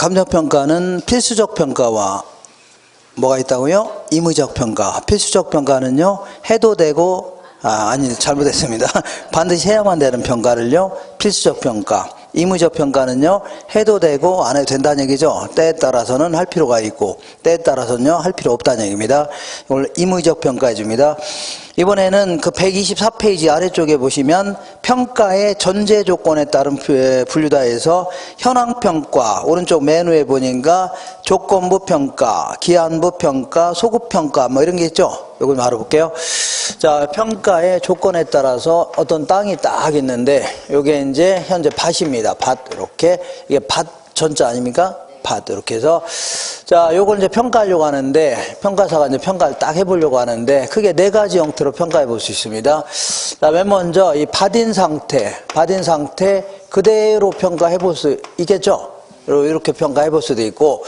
감정평가는 필수적 평가와 뭐가 있다고요? 임의적 평가. 필수적 평가는요, 해도 되고, 아니, 잘못했습니다. 반드시 해야만 되는 평가를요, 필수적 평가. 임의적 평가는요, 해도 되고 안 해도 된다는 얘기죠. 때에 따라서는 할 필요가 있고, 때에 따라서는요, 할 필요 없다는 얘기입니다. 이걸 임의적 평가해 줍니다. 이번에는 그 124페이지 아래쪽에 보시면 평가의 전제 조건에 따른 분류다에서 현황평가, 오른쪽 맨 위에 보니까 조건부 평가, 기한부 평가, 소급 평가 뭐 이런 게 있죠. 이걸 좀 알아볼게요. 자, 평가의 조건에 따라서 어떤 땅이 딱 있는데 이게 이제 현재 밭입니다. 밭 이렇게 이게 밭 전자 아닙니까? 밭 이렇게 해서 자, 요걸 이제 평가하려고 하는데 평가사가 이제 평가를 딱 해보려고 하는데 크게 네 가지 형태로 평가해 볼 수 있습니다. 자, 맨 먼저 이 밭인 상태 그대로 평가해 볼 수 있겠죠? 이렇게 평가해 볼 수도 있고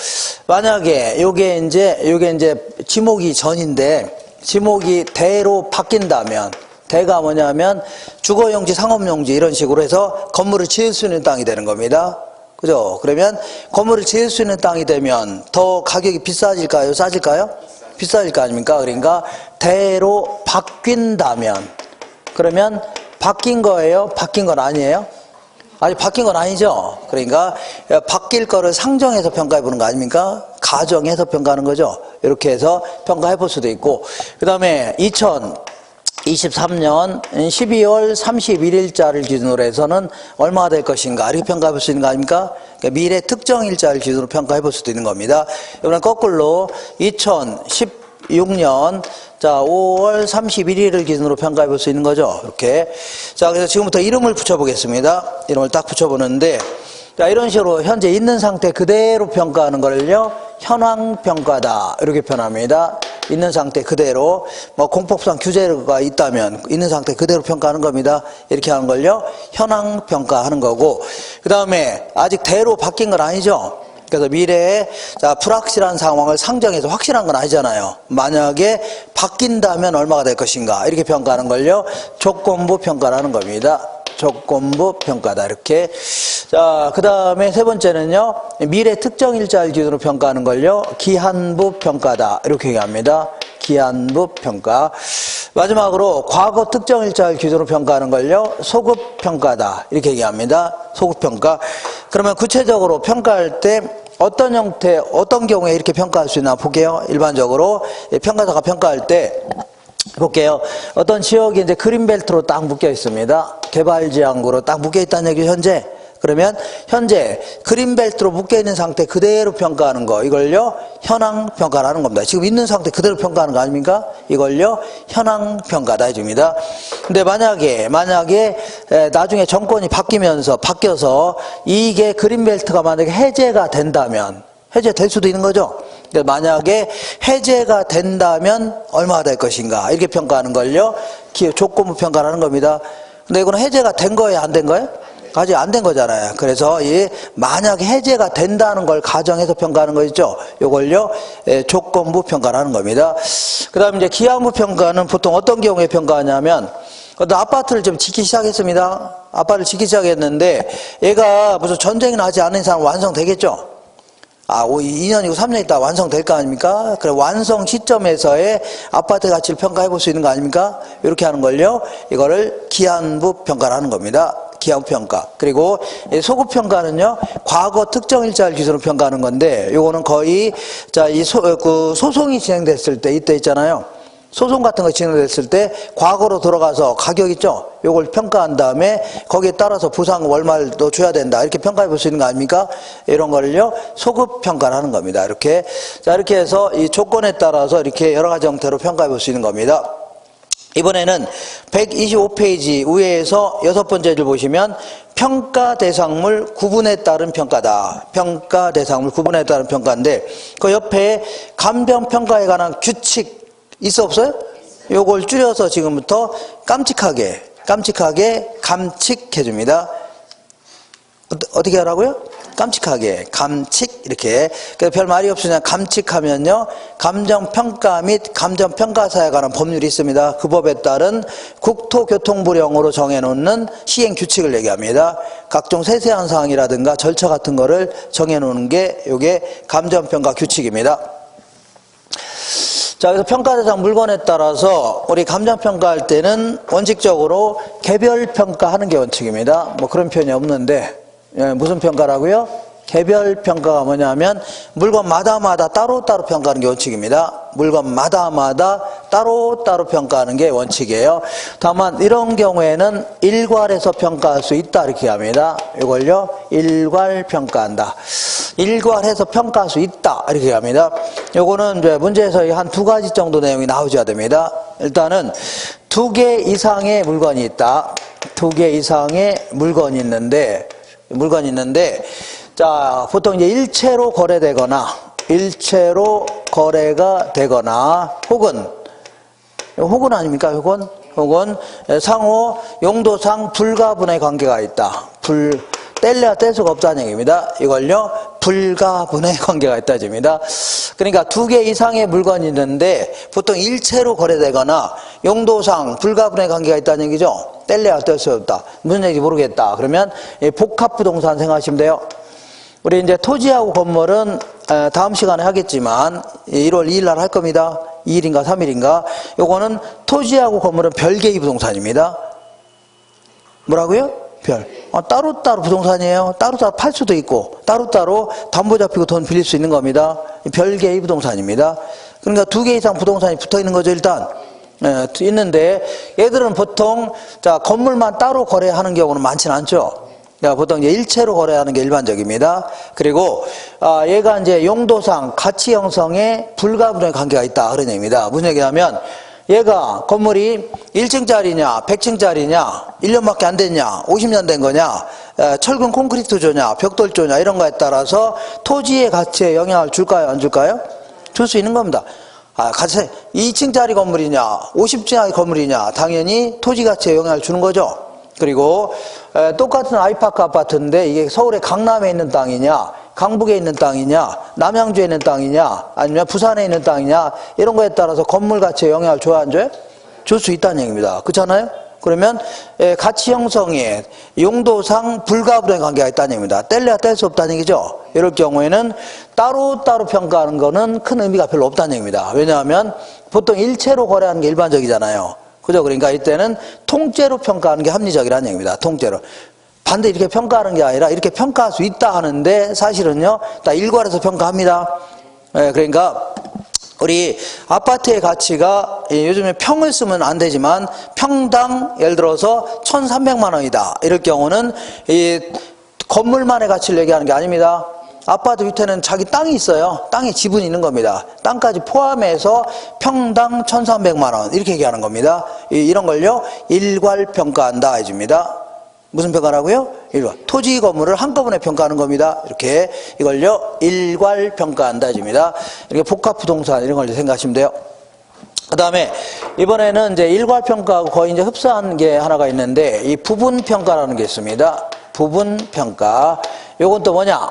만약에 요게 이제 지목이 전인데 지목이 대로 바뀐다면 대가 뭐냐면 주거용지, 상업용지 이런 식으로 해서 건물을 지을 수 있는 땅이 되는 겁니다. 그죠? 그러면 건물을 지을 수 있는 땅이 되면 더 가격이 비싸질까요? 싸질까요? 비싸질 거 아닙니까? 그러니까 대로 바뀐다면 그러면 바뀐 거예요? 바뀐 건 아니에요? 아직 바뀐 건 아니죠? 그러니까 바뀔 거를 상정해서 평가해 보는 거 아닙니까? 가정해서 평가하는 거죠. 이렇게 해서 평가해 볼 수도 있고 그 다음에 2023년 12월 31일자를 기준으로 해서는 얼마가 될 것인가 이렇게 평가해 볼 수 있는 거 아닙니까? 그러니까 미래 특정 일자를 기준으로 평가해 볼 수도 있는 겁니다. 이번엔 거꾸로 2016년 자 5월 31일을 기준으로 평가해 볼 수 있는 거죠. 이렇게 자 그래서 지금부터 이름을 붙여보겠습니다. 이름을 딱 붙여보는데 자 이런 식으로 현재 있는 상태 그대로 평가하는 거를요 현황평가다 이렇게 표현합니다. 있는 상태 그대로 뭐 공법상 규제가 있다면 있는 상태 그대로 평가하는 겁니다. 이렇게 하는 걸요 현황평가하는 거고 그 다음에 아직 대로 바뀐 건 아니죠. 그래서 미래에 자 불확실한 상황을 상정해서 확실한 건 아니잖아요. 만약에 바뀐다면 얼마가 될 것인가 이렇게 평가하는 걸요 조건부 평가라는 겁니다. 조건부 평가다 이렇게. 자, 그 다음에 세 번째는요 미래 특정 일자를 기준으로 평가하는 걸요 기한부 평가다 이렇게 얘기합니다. 기한부 평가. 마지막으로 과거 특정 일자를 기준으로 평가하는 걸요 소급 평가다 이렇게 얘기합니다. 소급 평가. 그러면 구체적으로 평가할 때 어떤 형태 어떤 경우에 이렇게 평가할 수 있나 볼게요. 일반적으로 평가사가 평가할 때 볼게요. 어떤 지역이 이제 그린벨트로 딱 묶여 있습니다. 개발지향구로 딱 묶여 있다는 얘기죠, 현재. 그러면 현재 그린벨트로 묶여 있는 상태 그대로 평가하는 거, 이걸요, 현황평가라는 겁니다. 지금 있는 상태 그대로 평가하는 거 아닙니까? 이걸요, 현황평가다 해줍니다. 근데 만약에 나중에 정권이 바뀌어서 이게 그린벨트가 만약에 해제가 된다면, 해제될 수도 있는 거죠. 만약에 해제가 된다면 얼마가 될 것인가 이렇게 평가하는 걸요 조건부 평가라는 겁니다. 근데 이거는 해제가 된 거예요 안 된 거예요? 아직 안 된 거잖아요. 그래서 이 만약에 해제가 된다는 걸 가정해서 평가하는 거 있죠. 이걸요 조건부 평가라는 겁니다. 그 다음에 이제 기한부 평가는 보통 어떤 경우에 평가하냐면 어떤 아파트를 좀 짓기 시작했습니다. 아파트를 짓기 시작했는데 얘가 무슨 전쟁이 나지 않은 이상 완성되겠죠. 2년이고 3년 있다 완성될 거 아닙니까? 그래 완성 시점에서의 아파트 가치를 평가해 볼 수 있는 거 아닙니까? 이렇게 하는 걸요. 이거를 기한부 평가를 하는 겁니다. 기한부 평가. 그리고 소급 평가는요. 과거 특정 일자를 기준으로 평가하는 건데 요거는 거의 자 이 소송이 진행됐을 때 이때 있잖아요. 소송 같은 거 진행됐을 때 과거로 돌아가서 가격 있죠? 요걸 평가한 다음에 거기에 따라서 보상 얼마를 더 줘야 된다. 이렇게 평가해 볼 수 있는 거 아닙니까? 이런 거를요, 소급 평가를 하는 겁니다. 이렇게. 자, 이렇게 해서 이 조건에 따라서 이렇게 여러 가지 형태로 평가해 볼 수 있는 겁니다. 이번에는 125페이지 위에서 6번째를 보시면 평가 대상물 구분에 따른 평가다. 평가 대상물 구분에 따른 평가인데 그 옆에 감정 평가에 관한 규칙 있어 없어요? 요걸 줄여서 지금부터 깜찍하게 감칙해 줍니다. 어떻게 하라고요? 깜찍하게, 감칙, 이렇게. 그래서 별 말이 없으냐, 감칙하면요, 감정평가 및 감정평가사에 관한 법률이 있습니다. 그 법에 따른 국토교통부령으로 정해놓는 시행규칙을 얘기합니다. 각종 세세한 사항이라든가 절차 같은 거를 정해놓는 게 요게 감정평가 규칙입니다. 자, 그래서 평가 대상 물건에 따라서 우리 감정평가할 때는 원칙적으로 개별평가하는 게 원칙입니다. 뭐 그런 표현이 없는데, 무슨 평가라고요? 개별평가가 뭐냐면 물건마다마다 따로따로 평가하는 게 원칙입니다. 물건마다마다 따로따로 평가하는 게 원칙이에요. 다만 이런 경우에는 일괄해서 평가할 수 있다 이렇게 합니다. 이걸요, 일괄평가한다. 일괄해서 평가할 수 있다 이렇게 합니다. 요거는 이제 문제에서 한 두 가지 정도 내용이 나오셔야 됩니다. 일단은 2개 이상의 물건이 있다. 2개 이상의 물건이 있는데 자, 보통 이제 일체로 거래되거나 혹은 아닙니까? 혹은 상호 용도상 불가분의 관계가 있다. 뗄래야 뗄 수가 없다는 얘기입니다. 이걸요, 불가분의 관계가 있다 집니다. 그러니까 2개 이상의 물건이 있는데 보통 일체로 거래되거나 용도상 불가분의 관계가 있다는 얘기죠. 뗄래야 뗄 수 없다. 무슨 얘기인지 모르겠다. 그러면 복합부동산 생각하시면 돼요. 우리 이제 토지하고 건물은 다음 시간에 하겠지만 1월 2일 날 할 겁니다. 2일인가 3일인가. 요거는 토지하고 건물은 별개의 부동산입니다. 뭐라고요? 따로따로 부동산이에요. 따로따로 팔 수도 있고 따로따로 담보 잡히고 돈 빌릴 수 있는 겁니다. 별개의 부동산입니다. 그러니까 2개 이상 부동산이 붙어 있는 거죠. 일단 있는데 얘들은 보통 자 건물만 따로 거래하는 경우는 많지는 않죠. 보통 이제 일체로 거래하는 게 일반적입니다. 그리고 얘가 이제 용도상 가치 형성에 불가분의 관계가 있다 그런 얘기입니다. 무슨 얘기냐면 얘가 건물이 1층짜리냐 100층짜리냐 1년밖에 안 됐냐 50년 된 거냐 철근 콘크리트조냐 벽돌조냐 이런 거에 따라서 토지의 가치에 영향을 줄까요 안 줄까요? 줄 수 있는 겁니다. 가치 2층짜리 건물이냐 50층짜리 건물이냐 당연히 토지 가치에 영향을 주는 거죠. 그리고 똑같은 아이파크 아파트인데 이게 서울의 강남에 있는 땅이냐 강북에 있는 땅이냐 남양주에 있는 땅이냐 아니면 부산에 있는 땅이냐 이런 거에 따라서 건물 가치에 영향을 줘야 안 줘요? 줄 수 있다는 얘기입니다. 그렇잖아요? 그러면 가치 형성에 용도상 불가분의 관계가 있다는 얘기입니다. 뗄래야 뗄 수 없다는 얘기죠. 이럴 경우에는 따로따로 평가하는 거는 큰 의미가 별로 없다는 얘기입니다. 왜냐하면 보통 일체로 거래하는 게 일반적이잖아요. 그죠? 그러니까 이때는 통째로 평가하는 게 합리적이라는 얘기입니다. 통째로. 반대 이렇게 평가하는 게 아니라 이렇게 평가할 수 있다 하는데 사실은요, 다 일괄해서 평가합니다. 그러니까 우리 아파트의 가치가 요즘에 평을 쓰면 안 되지만 평당 예를 들어서 1,300만 원이다. 이럴 경우는 이 건물만의 가치를 얘기하는 게 아닙니다. 아파트 밑에는 자기 땅이 있어요. 땅에 지분이 있는 겁니다. 땅까지 포함해서 평당 1,300만 원 이렇게 얘기하는 겁니다. 이런 걸요 일괄평가한다 해줍니다. 무슨 평가라고요? 일괄. 토지 건물을 한꺼번에 평가하는 겁니다. 이렇게 이걸요 일괄평가한다 해줍니다. 이렇게 복합부동산 이런 걸 생각하시면 돼요. 그 다음에 이번에는 이제 일괄평가하고 거의 이제 흡사한 게 하나가 있는데 이 부분평가라는 게 있습니다. 부분평가. 요건 또 뭐냐?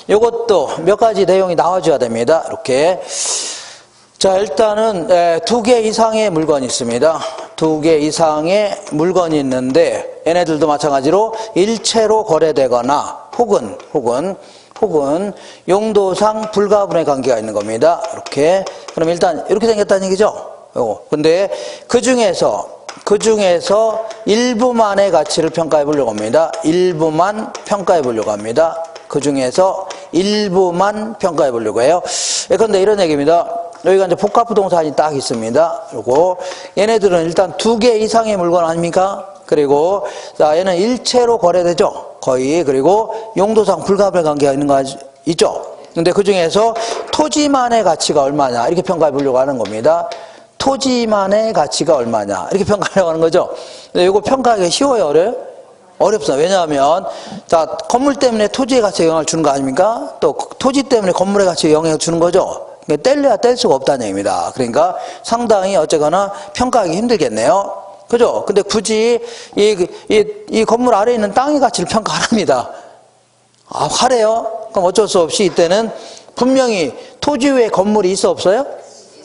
요것도 몇 가지 내용이 나와줘야 됩니다. 이렇게. 자, 일단은 2개 이상의 물건이 있습니다. 2개 이상의 물건이 있는데 얘네들도 마찬가지로 일체로 거래되거나 혹은 용도상 불가분의 관계가 있는 겁니다. 이렇게. 그럼 일단 이렇게 생겼다는 얘기죠. 근데 그 중에서 일부만의 가치를 평가해 보려고 합니다. 일부만 평가해 보려고 합니다. 그 중에서 일부만 평가해 보려고 해요. 그런데 이런 얘기입니다. 여기가 이제 복합부동산이 딱 있습니다. 요거 얘네들은 일단 2개 이상의 물건 아닙니까? 그리고 자 얘는 일체로 거래되죠. 거의. 그리고 용도상 불가분의 관계가 있는 거 있죠. 근데 그 중에서 토지만의 가치가 얼마냐 이렇게 평가해 보려고 하는 겁니다. 토지만의 가치가 얼마냐 이렇게 평가하려고 하는 거죠. 근데 이거 평가하기가 쉬워요? 어려워요? 어렵습니다. 왜냐하면 자 건물 때문에 토지의 가치에 영향을 주는 거 아닙니까? 또 토지 때문에 건물의 가치에 영향을 주는 거죠. 뗄래야 뗄 수가 없다는 얘기입니다. 그러니까 상당히 어쨌거나 평가하기 힘들겠네요. 그죠? 근데 굳이 이 건물 아래에 있는 땅의 가치를 평가 안 합니다. 아, 화래요? 그럼 어쩔 수 없이 이때는 분명히 토지 위에 건물이 있어 없어요?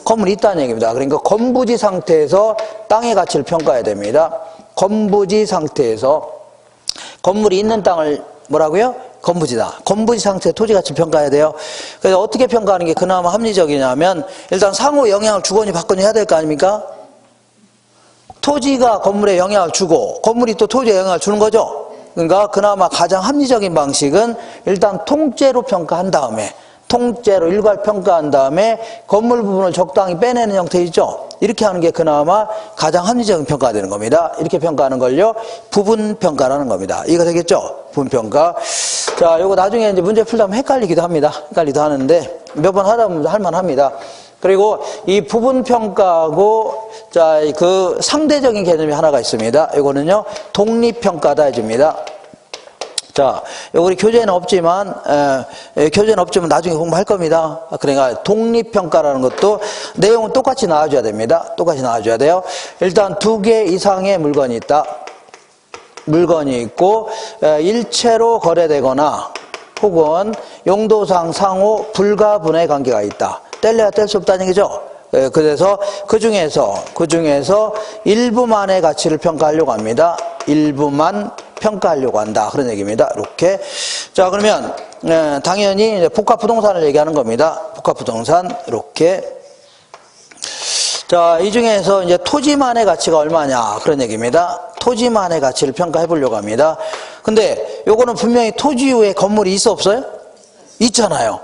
건물이 있다는 얘기입니다. 그러니까 건부지 상태에서 땅의 가치를 평가해야 됩니다. 건부지 상태에서 건물이 있는 땅을 뭐라고요? 건부지다. 건부지 상태의 토지 가치를 평가해야 돼요. 그래서 어떻게 평가하는 게 그나마 합리적이냐면 일단 상호 영향을 주거니 받거니 해야 될 거 아닙니까? 토지가 건물에 영향을 주고 건물이 또 토지에 영향을 주는 거죠. 그러니까 그나마 가장 합리적인 방식은 일단 통째로 평가한 다음에 통째로 일괄 평가한 다음에 건물 부분을 적당히 빼내는 형태 있죠. 이렇게 하는 게 그나마 가장 합리적인 평가가 되는 겁니다. 이렇게 평가하는 걸요 부분 평가라는 겁니다. 이거 되겠죠? 부분 평가. 자, 요거 나중에 이제 문제 풀다 보면 헷갈리기도 합니다. 헷갈리기도 하는데 몇 번 하다 보면 할만합니다. 그리고 이 부분 평가하고 자, 그 상대적인 개념이 하나가 있습니다. 이거는요 독립 평가다 해줍니다. 자, 우리 교재에는 없지만 나중에 공부할 겁니다. 그러니까 독립평가라는 것도 내용은 똑같이 나와줘야 됩니다. 똑같이 나와줘야 돼요. 일단 2개 이상의 물건이 있다. 물건이 있고 일체로 거래되거나 혹은 용도상 상호 불가분의 관계가 있다. 뗄래야 뗄 수 없다는 얘기죠. 그래서 그 중에서 일부만의 가치를 평가하려고 합니다. 일부만 평가하려고 한다. 그런 얘기입니다. 이렇게. 자, 그러면, 당연히 복합부동산을 얘기하는 겁니다. 복합부동산. 이렇게. 자, 이 중에서 이제 토지만의 가치가 얼마냐. 그런 얘기입니다. 토지만의 가치를 평가해 보려고 합니다. 근데 요거는 분명히 토지 위에 건물이 있어 없어요? 있잖아요.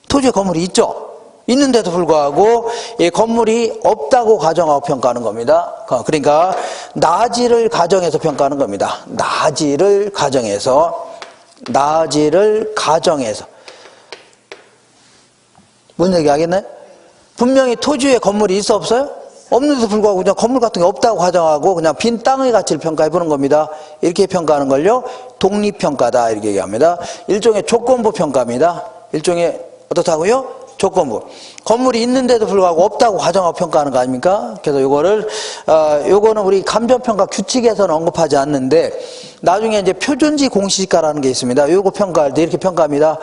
토지에 건물이 있죠? 있는데도 불구하고 이 건물이 없다고 가정하고 평가하는 겁니다. 그러니까 나지를 가정해서 평가하는 겁니다. 나지를 가정해서 뭔 얘기 하겠나요? 분명히 토지 위에 건물이 있어 없어요? 없는데도 불구하고 그냥 건물 같은 게 없다고 가정하고 그냥 빈 땅의 가치를 평가해 보는 겁니다. 이렇게 평가하는 걸요 독립평가다 이렇게 얘기합니다. 일종의 조건부 평가입니다. 일종의 어떻다고요? 조건부. 건물이 있는데도 불구하고 없다고 가정하고 평가하는 거 아닙니까? 그래서 요거는 우리 감정평가 규칙에서는 언급하지 않는데 나중에 이제 표준지 공시지가라는 게 있습니다. 요거 평가할 때 이렇게 평가합니다.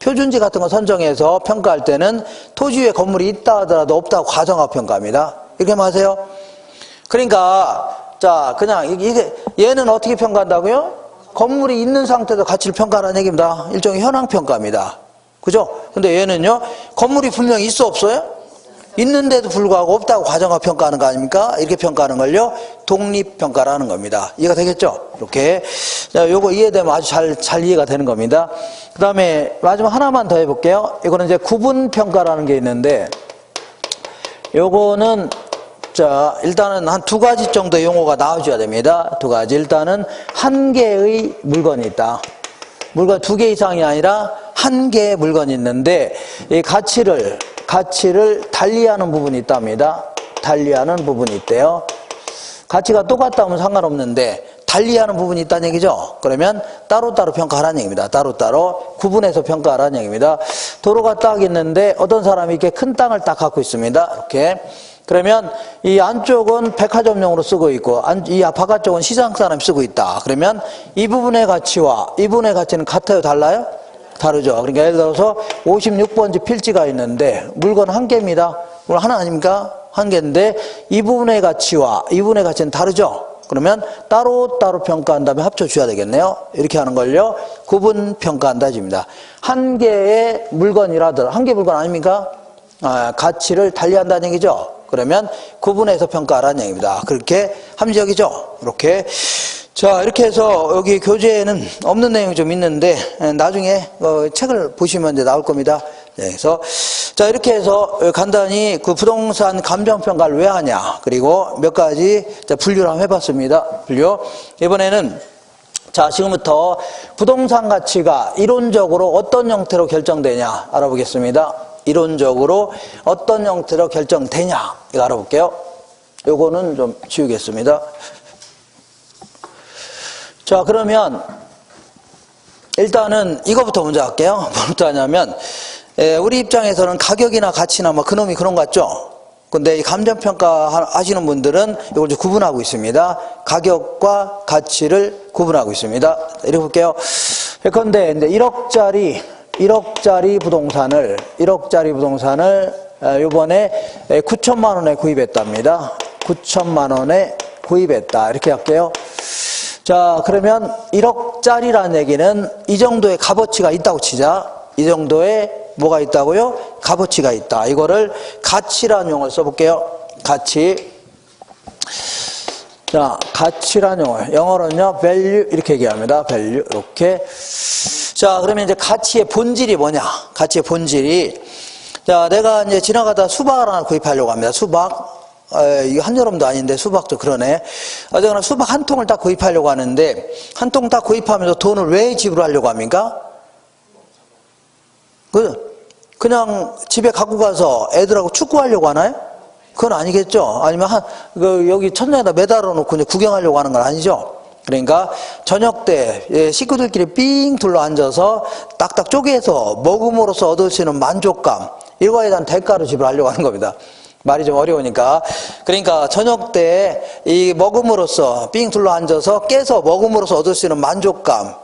표준지 같은 거 선정해서 평가할 때는 토지 위에 건물이 있다 하더라도 없다고 가정하고 평가합니다. 이렇게 마세요. 그러니까 자, 그냥 이게 얘는 어떻게 평가한다고요? 건물이 있는 상태에서 가치를 평가하는 얘기입니다. 일종의 현황평가입니다. 그죠? 근데 얘는요, 건물이 분명히 있어 없어요? 있는데도 불구하고 없다고 가정하고 평가하는 거 아닙니까? 이렇게 평가하는 걸요, 독립평가라는 겁니다. 이해가 되겠죠? 이렇게. 자, 요거 이해되면 아주 잘 이해가 되는 겁니다. 그 다음에 마지막 하나만 더 해볼게요. 이거는 이제 구분평가라는 게 있는데, 요거는, 자, 일단은 한 2가지 정도의 용어가 나와줘야 됩니다. 2가지. 일단은 한 개의 물건이 있다. 물건 2개 이상이 아니라 한 개의 물건이 있는데 이 가치를 달리하는 부분이 있답니다. 달리하는 부분이 있대요. 가치가 똑같다 하면 상관없는데 달리하는 부분이 있다는 얘기죠. 그러면 따로따로 평가하라는 얘기입니다. 따로따로 구분해서 평가하라는 얘기입니다. 도로가 딱 있는데 어떤 사람이 이렇게 큰 땅을 딱 갖고 있습니다. 이렇게. 그러면 이 안쪽은 백화점용으로 쓰고 있고 이 바깥쪽은 시장 사람이 쓰고 있다. 그러면 이 부분의 가치와 이 부분의 가치는 같아요? 달라요? 다르죠. 그러니까 예를 들어서 56번지 필지가 있는데 물건 한 개입니다. 물건 하나 아닙니까? 한 개인데 이 부분의 가치와 이 부분의 가치는 다르죠. 그러면 따로따로 평가한 다음에 합쳐줘야 되겠네요. 이렇게 하는 걸요 구분 평가한다 집니다. 한 개의 물건이라도 한 개의 물건 아닙니까? 가치를 달리한다는 얘기죠. 그러면 구분해서 평가하라는 얘기입니다. 그렇게 합리적이죠. 이렇게. 자, 이렇게 해서 여기 교재에는 없는 내용이 좀 있는데 나중에 책을 보시면 이제 나올 겁니다. 네, 그래서 자, 이렇게 해서 간단히 그 부동산 감정평가를 왜 하냐, 그리고 몇 가지 분류를 한번 해봤습니다. 분류. 이번에는 자, 지금부터 부동산 가치가 이론적으로 어떤 형태로 결정되냐 알아보겠습니다. 이론적으로 어떤 형태로 결정되냐 이거 알아볼게요. 요거는 좀 지우겠습니다. 자, 그러면 일단은 이거부터 먼저 할게요. 뭐부터 하냐면 우리 입장에서는 가격이나 가치나 뭐 그놈이 그런 것 같죠. 근데 이 감정평가 하시는 분들은 이걸 좀 구분하고 있습니다. 가격과 가치를 구분하고 있습니다. 이렇게 볼게요. 예컨대 이제 1억짜리 부동산을 요번에 9천만 원에 구입했답니다. 9천만 원에 구입했다. 이렇게 할게요. 자, 그러면 1억짜리라는 얘기는 이 정도의 값어치가 있다고 치자. 이 정도의 뭐가 있다고요? 값어치가 있다. 이거를 가치라는 용어를 써볼게요. 가치. 자, 가치라는 용어. 영어로는요, value 이렇게 얘기합니다. value 이렇게. 자, 그러면 이제 가치의 본질이 뭐냐? 가치의 본질이, 자, 내가 이제 지나가다 수박을 하나 구입하려고 합니다. 수박. 이거 한여름도 아닌데 수박도 그러네. 어쨌거나 수박 한 통을 딱 구입하려고 하는데, 한 통 딱 구입하면서 돈을 왜 지불하려고 합니까? 그냥 집에 갖고 가서 애들하고 축구하려고 하나요? 그건 아니겠죠. 아니면 여기 천장에다 매달아 놓고 이제 구경하려고 하는 건 아니죠. 그러니까 저녁 때 식구들끼리 삥 둘러 앉아서 딱딱 쪼개서 먹음으로써 얻을 수 있는 만족감, 이거에 대한 대가로 지불하려고 하는 겁니다. 말이 좀 어려우니까. 그러니까 저녁 때 이 먹음으로써 삥 둘러 앉아서 깨서 먹음으로써 얻을 수 있는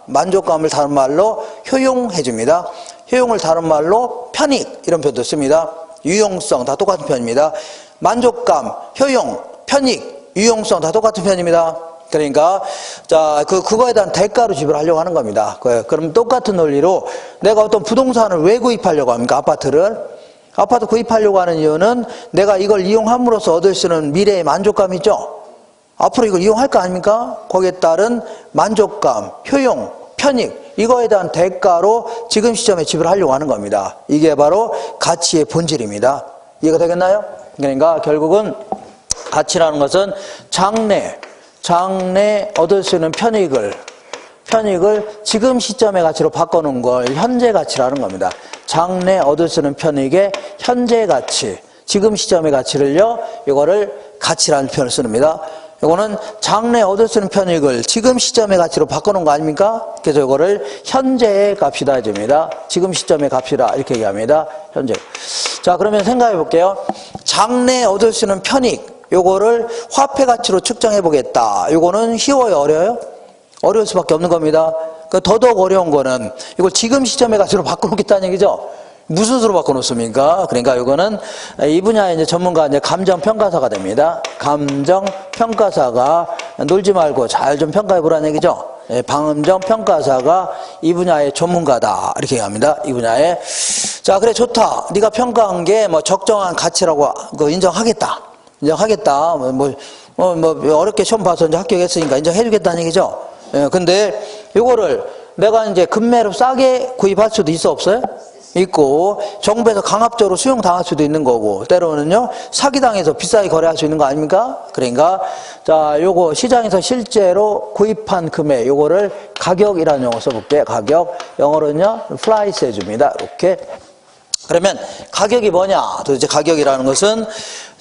만족감을 다른 말로 효용해 줍니다. 효용을 다른 말로 편익, 이런 표현도 씁니다. 유용성 다 똑같은 편입니다. 만족감, 효용, 편익, 유용성 다 똑같은 편입니다. 그러니까 자, 그거에 대한 대가로 지불하려고 하는 겁니다. 그럼 똑같은 논리로 내가 어떤 부동산을 왜 구입하려고 합니까? 아파트 구입하려고 하는 이유는 내가 이걸 이용함으로써 얻을 수 있는 미래의 만족감이 있죠. 앞으로 이걸 이용할 거 아닙니까? 거기에 따른 만족감, 효용, 편익, 이거에 대한 대가로 지금 시점에 지불하려고 하는 겁니다. 이게 바로 가치의 본질입니다. 이해가 되겠나요? 그러니까 결국은 가치라는 것은 장래 얻을 수 있는 편익을 지금 시점의 가치로 바꿔놓은 걸 현재 가치라는 겁니다. 장래 얻을 수 있는 편익의 현재 가치, 지금 시점의 가치를요, 이거를 가치라는 표현을 씁니다. 이거는 장래 얻을 수 있는 편익을 지금 시점의 가치로 바꿔놓은 거 아닙니까? 그래서 이거를 현재의 값이다 해줍니다. 지금 시점의 값이다 이렇게 얘기합니다. 현재. 자, 그러면 생각해 볼게요. 장래 얻을 수 있는 편익, 요거를 화폐 가치로 측정해 보겠다. 요거는 쉬워요, 어려워요? 어려울 수밖에 없는 겁니다. 더더욱 어려운 거는 이걸 지금 시점의 가치로 바꿔놓겠다는 얘기죠. 무슨 수로 바꿔놓습니까? 그러니까 이거는 이 분야의 이제 전문가 이제 감정평가사가 됩니다. 감정평가사가 놀지 말고 잘 좀 평가해 보라는 얘기죠. 감정평가사가 이 분야의 전문가다 이렇게 얘기합니다. 이 분야에. 자, 그래 좋다. 네가 평가한 게 뭐 적정한 가치라고 인정하겠다. 어렵게 시험 봐서 이제 합격했으니까 인정해주겠다는 얘기죠. 근데 이거를 내가 이제 금매로 싸게 구입할 수도 있어, 없어요? 있고, 정부에서 강압적으로 수용당할 수도 있는 거고, 때로는요, 사기당해서 비싸게 거래할 수 있는 거 아닙니까? 그러니까, 자, 요거 시장에서 실제로 구입한 금액, 요거를 가격이라는 용어 써볼게요. 가격. 영어로는요, price 해줍니다. 이렇게. 그러면 가격이 뭐냐? 도대체 가격이라는 것은,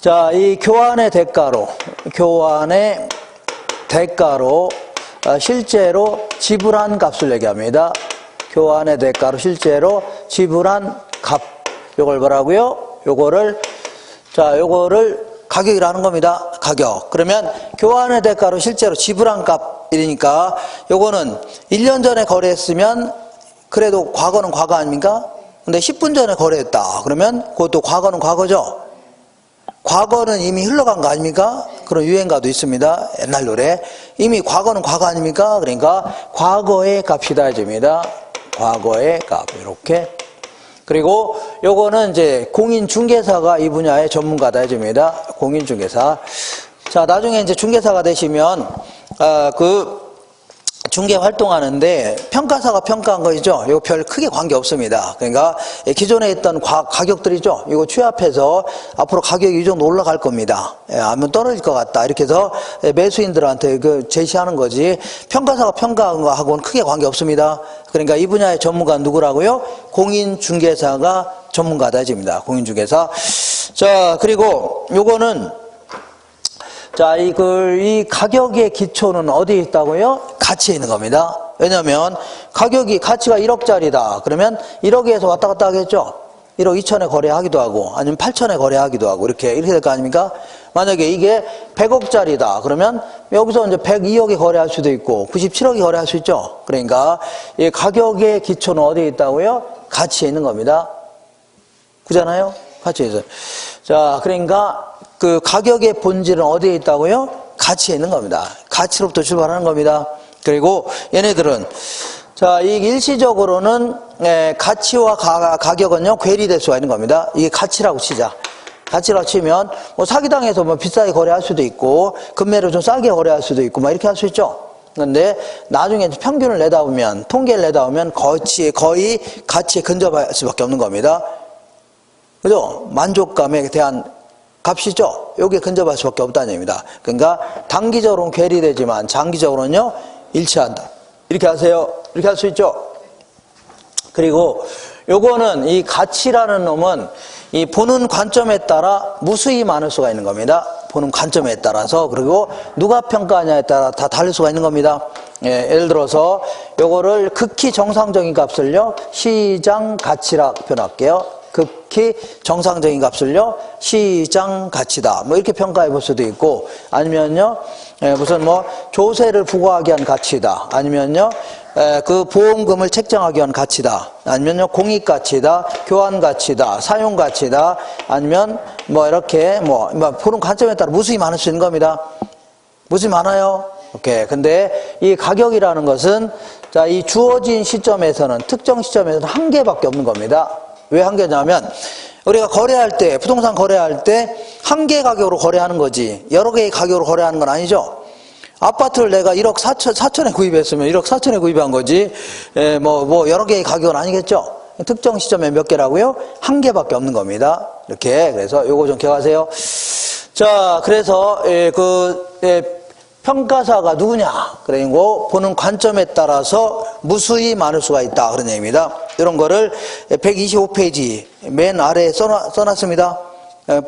자, 이 교환의 대가로 실제로 지불한 값을 얘기합니다. 교환의 대가로 실제로 지불한 값. 요걸 뭐라고요? 요거를 가격이라는 겁니다. 가격. 그러면 교환의 대가로 실제로 지불한 값이니까 요거는 1년 전에 거래했으면 그래도 과거는 과거 아닙니까? 근데 10분 전에 거래했다. 그러면 그것도 과거는 과거죠. 과거는 이미 흘러간 거 아닙니까? 그런 유행가도 있습니다. 옛날 노래. 이미 과거는 과거 아닙니까? 그러니까 과거의 값이다 해줍니다. 과거의 값. 이렇게. 그리고 요거는 이제 공인중개사가 이 분야의 전문가다 해줍니다. 공인중개사. 자, 나중에 이제 중개사가 되시면, 중개 활동하는데 평가사가 평가한 거이죠. 이거 별 크게 관계 없습니다. 그러니까 기존에 있던 가격들이죠. 이거 취합해서 앞으로 가격이 이 정도 올라갈 겁니다. 아니면 떨어질 것 같다. 이렇게 해서 매수인들한테 제시하는 거지. 평가사가 평가한 거하고는 크게 관계 없습니다. 그러니까 이 분야의 전문가는 누구라고요? 공인중개사가 전문가다 해집니다. 공인중개사. 자, 그리고 요거는 자, 이 가격의 기초는 어디에 있다고요? 가치에 있는 겁니다. 왜냐면 가치가 1억짜리다. 그러면 1억에서 왔다 갔다 하겠죠? 1억 2천에 거래하기도 하고 아니면 8천에 거래하기도 하고 이렇게 될 거 아닙니까? 만약에 이게 100억짜리다 그러면 여기서 이제 102억에 거래할 수도 있고 97억에 거래할 수 있죠. 그러니까 이 가격의 기초는 어디에 있다고요? 가치에 있는 겁니다. 그잖아요? 가치에 있어요. 자, 그러니까 그 가격의 본질은 어디에 있다고요? 가치에 있는 겁니다. 가치로부터 출발하는 겁니다. 그리고 얘네들은 자, 이 일시적으로는 가치와 가격은요 괴리될 수가 있는 겁니다. 이게 가치라고 치자. 가치라고 치면 뭐 사기당해서 뭐 비싸게 거래할 수도 있고 금매로 좀 싸게 거래할 수도 있고 막 이렇게 할 수 있죠. 그런데 나중에 평균을 내다 보면 통계를 내다 보면 거의 가치에 근접할 수밖에 없는 겁니다. 그죠? 만족감에 대한 값이죠. 여기에 근접할 수밖에 없다는 얘기입니다. 그러니까 단기적으로는 괴리되지만 장기적으로는요 일치한다. 이렇게 하세요. 이렇게 할 수 있죠. 그리고 요거는 이 가치라는 놈은 이 보는 관점에 따라 무수히 많을 수가 있는 겁니다. 보는 관점에 따라서. 그리고 누가 평가하냐에 따라 다 다를 수가 있는 겁니다. 예를 들어서 요거를 극히 정상적인 값을요 시장 가치라 표현할게요. 극히 정상적인 값을요 시장 가치다 뭐 이렇게 평가해 볼 수도 있고 아니면요 무슨 뭐 조세를 부과하기 위한 가치다 아니면요 그 보험금을 책정하기 위한 가치다 아니면요 공익 가치다 교환 가치다 사용 가치다 아니면 뭐 이렇게 뭐 보는 관점에 따라 무수히 많을 수 있는 겁니다. 무수히 많아요. 오케이. 근데 이 가격이라는 것은 자, 이 주어진 시점에서는 특정 시점에서는 한 개밖에 없는 겁니다. 왜 한 개냐면 우리가 거래할 때 부동산 거래할 때 한 개 가격으로 거래하는 거지 여러 개의 가격으로 거래하는 건 아니죠. 아파트를 내가 1억 4천에 구입했으면 1억 4천에 구입한 거지 뭐 여러 개의 가격은 아니겠죠. 특정 시점에 몇 개라고요? 한 개밖에 없는 겁니다. 이렇게 그래서 요거 좀 기억하세요. 자, 그래서 평가사가 누구냐? 그리고 보는 관점에 따라서 무수히 많을 수가 있다. 그런 얘기입니다. 이런 거를 125페이지 맨 아래에 써놨습니다.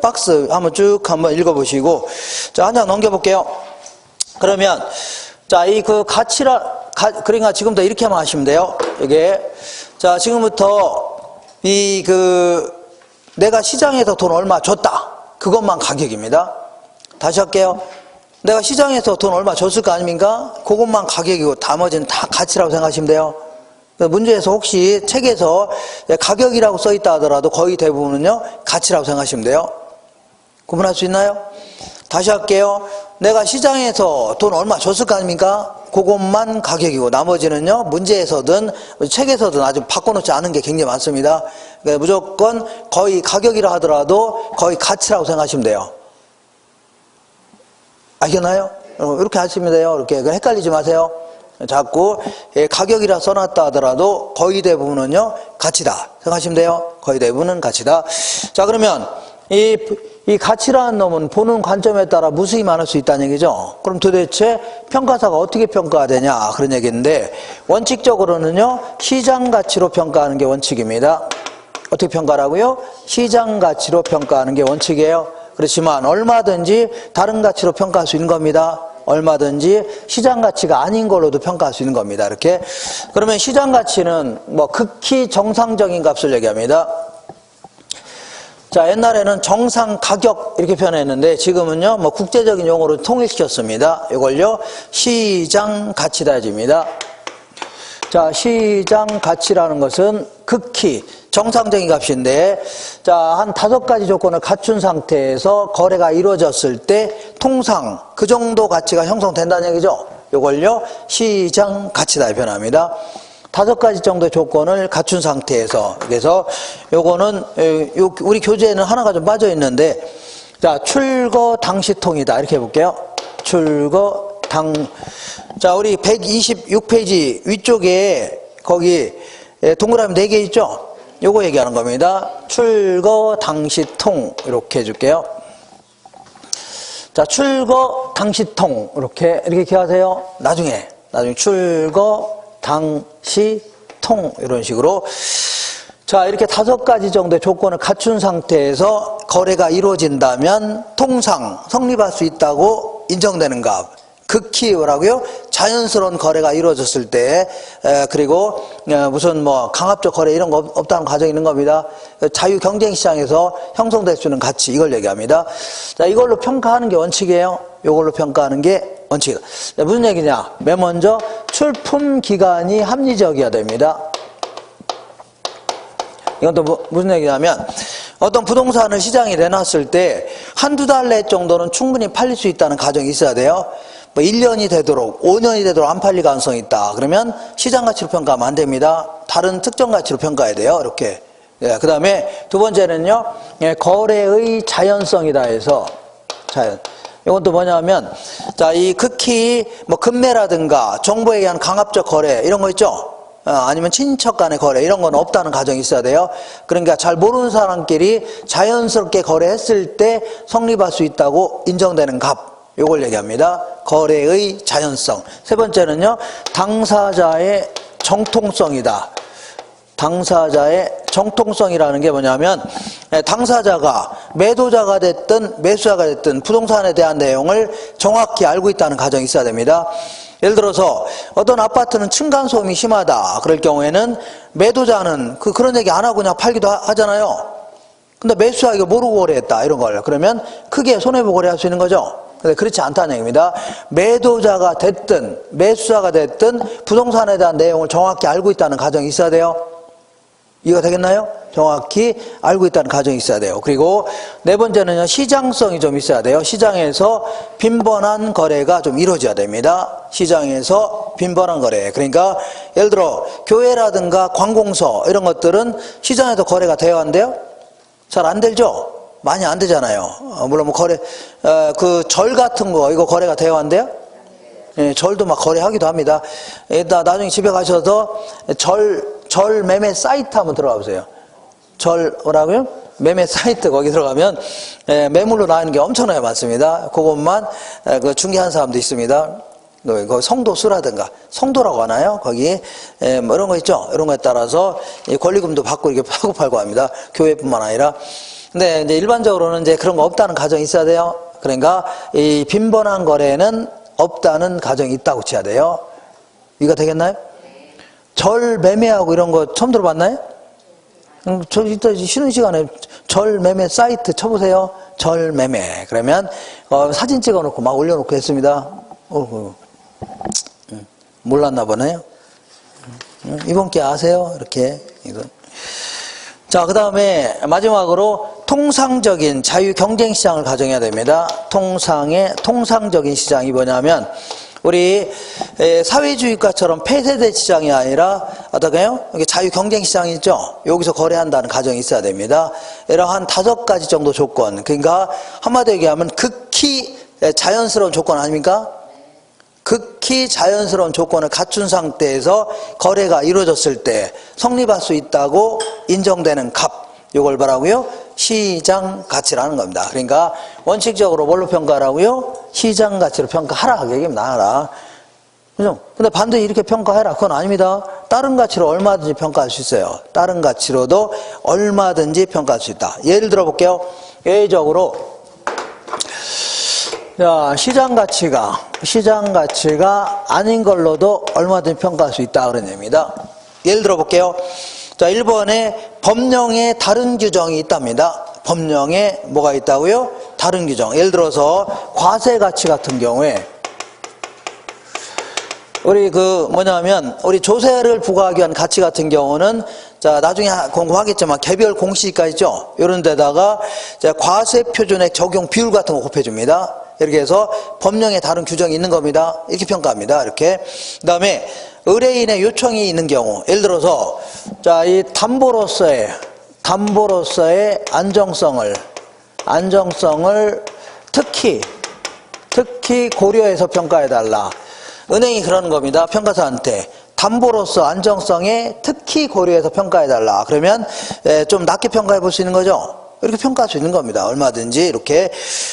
박스 한번 읽어보시고. 자, 한 장 넘겨볼게요. 그러면, 자, 그러니까 지금부터 이렇게만 하시면 돼요. 이게. 자, 지금부터 내가 시장에서 돈 얼마 줬다. 그것만 가격입니다. 다시 할게요. 내가 시장에서 돈 얼마 줬을 거 아닙니까? 그것만 가격이고 나머지는 다 가치라고 생각하시면 돼요. 문제에서 혹시 책에서 가격이라고 써있다 하더라도 거의 대부분은요 가치라고 생각하시면 돼요. 구분할 수 있나요? 다시 할게요. 내가 시장에서 돈 얼마 줬을 거 아닙니까? 그것만 가격이고 나머지는요 문제에서든 책에서든 아주 바꿔놓지 않은 게 굉장히 많습니다. 그러니까 무조건 거의 가격이라 하더라도 거의 가치라고 생각하시면 돼요. 아시겠나요? 이렇게 하시면 돼요. 이렇게 헷갈리지 마세요. 자꾸 가격이라 써놨다 하더라도 거의 대부분은요 가치다 생각하시면 돼요. 거의 대부분은 가치다. 자, 그러면 이 가치라는 놈은 보는 관점에 따라 무수히 많을 수 있다는 얘기죠. 그럼 도대체 평가사가 어떻게 평가가 되냐 그런 얘기인데 원칙적으로는요 시장 가치로 평가하는 게 원칙입니다. 어떻게 평가라고요? 시장 가치로 평가하는 게 원칙이에요. 그렇지만 얼마든지 다른 가치로 평가할 수 있는 겁니다. 얼마든지 시장 가치가 아닌 걸로도 평가할 수 있는 겁니다. 이렇게. 그러면 시장 가치는 뭐 극히 정상적인 값을 얘기합니다. 자, 옛날에는 정상 가격 이렇게 표현했는데 지금은요 뭐 국제적인 용어로 통일시켰습니다. 이걸요 시장 가치다 해줍니다. 자, 시장 가치라는 것은 극히 정상적인 값인데 자, 한 5가지 조건을 갖춘 상태에서 거래가 이루어졌을 때 통상 그 정도 가치가 형성된다는 얘기죠. 이걸요 시장 가치다 변합니다. 5가지 정도의 조건을 갖춘 상태에서 그래서 요거는 우리 교재에는 하나가 좀 빠져 있는데 자, 출거 당시통이다 이렇게 해볼게요. 출거 자, 우리 126페이지 위쪽에 거기 동그라미 4개 있죠? 요거 얘기하는 겁니다. 출거 당시통 이렇게 해줄게요. 자, 출거 당시통 이렇게 기억하세요. 나중에 출거 당시통 이런 식으로 자, 이렇게 5가지 정도의 조건을 갖춘 상태에서 거래가 이루어진다면 통상 성립할 수 있다고 인정되는 값 극히 뭐라고요? 자연스러운 거래가 이루어졌을 때, 그리고 무슨 뭐 강압적 거래 이런 거 없다는 가정이 있는 겁니다. 자유 경쟁 시장에서 형성될 수 있는 가치, 이걸 얘기합니다. 자, 이걸로 평가하는 게 원칙이에요. 이걸로 평가하는 게 원칙이다. 자, 무슨 얘기냐? 맨 먼저 출품 기간이 합리적이어야 됩니다. 이건 또 무슨 얘기냐면, 어떤 부동산을 시장에 내놨을 때 한두 달 내 정도는 충분히 팔릴 수 있다는 가정이 있어야 돼요. 뭐 1년이 되도록 5년이 되도록 안 팔릴 가능성이 있다. 그러면 시장 가치로 평가하면 안 됩니다. 다른 특정 가치로 평가해야 돼요. 이렇게. 예, 그 다음에 두 번째는요, 예, 거래의 자연성이다 해서 자연. 이건 또 뭐냐면, 자, 이 극히 뭐 금매라든가 정보에 의한 강압적 거래 이런 거 있죠. 아니면 친척 간의 거래 이런 건 없다는 가정이 있어야 돼요. 그러니까 잘 모르는 사람끼리 자연스럽게 거래했을 때 성립할 수 있다고 인정되는 값, 요걸 얘기합니다. 거래의 자연성. 세 번째는요, 당사자의 정통성이다. 당사자의 정통성이라는 게 뭐냐면, 당사자가 매도자가 됐든 매수자가 됐든 부동산에 대한 내용을 정확히 알고 있다는 가정이 있어야 됩니다. 예를 들어서 어떤 아파트는 층간소음이 심하다. 그럴 경우에는 매도자는 그런 얘기 안 하고 그냥 팔기도 하잖아요. 근데 매수자가 이거 모르고 거래했다. 이런 걸. 그러면 크게 손해보고 거래할 수 있는 거죠. 근데 그렇지 않다는 얘기입니다. 매도자가 됐든 매수자가 됐든 부동산에 대한 내용을 정확히 알고 있다는 가정이 있어야 돼요. 이해가 되겠나요? 정확히 알고 있다는 가정이 있어야 돼요. 그리고 네 번째는요, 시장성이 좀 있어야 돼요. 시장에서 빈번한 거래가 좀 이루어져야 됩니다. 시장에서 빈번한 거래. 그러니까 예를 들어 교회라든가 관공서 이런 것들은 시장에서 거래가 돼야 한대요? 잘 안 되죠? 많이 안 되잖아요. 물론 뭐 거래, 그 절 같은 거 이거 거래가 돼야 한대요? 예, 절도 막 거래하기도 합니다. 일단 나중에 집에 가셔서 절 매매 사이트 한번 들어가 보세요. 절 뭐라고요? 매매 사이트 거기 들어가면 매물로 나오는 게 엄청나게 많습니다. 그것만 그 중개하는 사람도 있습니다. 그 성도수라든가 성도라고 하나요? 거기 뭐 이런 거 있죠. 이런 거에 따라서 권리금도 받고 이렇게 사고 팔고 합니다. 교회뿐만 아니라. 근데 이제 일반적으로는 이제 그런 거 없다는 가정이 있어야 돼요. 그러니까 이 빈번한 거래는 없다는 가정이 있다고 쳐야 돼요. 이거 되겠나요? 절 매매하고 이런 거 처음 들어봤나요? 저 이따 쉬는 시간에 절 매매 사이트 쳐보세요. 절 매매. 그러면 사진 찍어놓고 막 올려놓고 했습니다. 몰랐나 보네요. 이번 게 아세요? 이렇게. 이거. 자, 그 다음에 마지막으로 통상적인 자유 경쟁 시장을 가정해야 됩니다. 통상적인 시장이 뭐냐면, 우리 사회주의과처럼 폐쇄된 시장이 아니라 어떤가요? 자유 경쟁 시장이 있죠. 여기서 거래한다는 가정이 있어야 됩니다. 이러한 5가지 정도 조건. 그러니까 한마디로 얘기하면 극히 자연스러운 조건 아닙니까? 극히 자연스러운 조건을 갖춘 상태에서 거래가 이루어졌을 때 성립할 수 있다고 인정되는 값. 이걸 뭐라고요? 시장 가치라는 겁니다. 그러니까 원칙적으로 뭘로 평가하라고요? 시장 가치로 평가하라. 얘기하면 나가라. 그죠? 근데 반드시 이렇게 평가해라. 그건 아닙니다. 다른 가치로 얼마든지 평가할 수 있어요. 다른 가치로도 얼마든지 평가할 수 있다. 예를 들어 볼게요. 예외적으로 자, 시장 가치가 아닌 걸로도 얼마든지 평가할 수 있다. 그런 얘기입니다. 예를 들어 볼게요. 자, 1번에 법령에 다른 규정이 있답니다. 법령에 뭐가 있다고요? 다른 규정. 예를 들어서 과세 가치 같은 경우에 우리 우리 조세를 부과하기 위한 가치 같은 경우는 자, 나중에 공부하겠지만 개별 공시지가 있죠. 이런 데다가 과세 표준액 적용 비율 같은 거 곱해줍니다. 이렇게 해서 법령에 다른 규정이 있는 겁니다. 이렇게 평가합니다. 이렇게. 그 다음에 의뢰인의 요청이 있는 경우, 예를 들어서 자, 이 담보로서의 안정성을 특히 고려해서 평가해달라. 은행이 그러는 겁니다. 평가사한테. 담보로서 안정성에 특히 고려해서 평가해달라. 그러면 좀 낮게 평가해 볼 수 있는 거죠. 이렇게 평가할 수 있는 겁니다. 얼마든지 이렇게.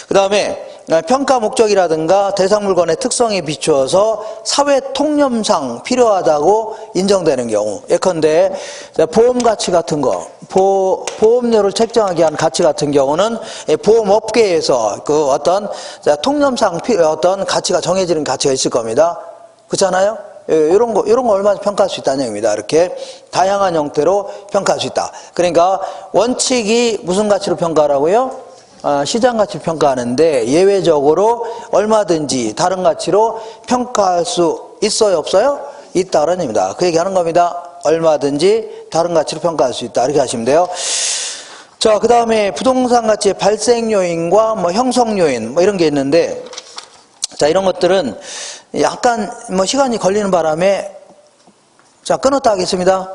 그 다음에 평가 목적이라든가 대상 물건의 특성에 비추어서 사회 통념상 필요하다고 인정되는 경우, 예컨대 보험 가치 같은 거, 보험료를 책정하기 위한 가치 같은 경우는 보험업계에서 그 어떤 통념상 어떤 가치가 정해지는 가치가 있을 겁니다. 그렇잖아요? 이런 거 얼마나 평가할 수 있다는 얘기입니다. 이렇게 다양한 형태로 평가할 수 있다. 그러니까 원칙이 무슨 가치로 평가하라고요? 시장 가치로 평가하는데 예외적으로 얼마든지 다른 가치로 평가할 수 있어요, 없어요? 있다는 얘기입니다. 그 얘기하는 겁니다. 얼마든지 다른 가치로 평가할 수 있다. 이렇게 하시면 돼요. 자, 그 다음에 부동산 가치의 발생 요인과 뭐 형성 요인 뭐 이런 게 있는데, 자, 이런 것들은 약간 뭐 시간이 걸리는 바람에 자, 끊었다 하겠습니다.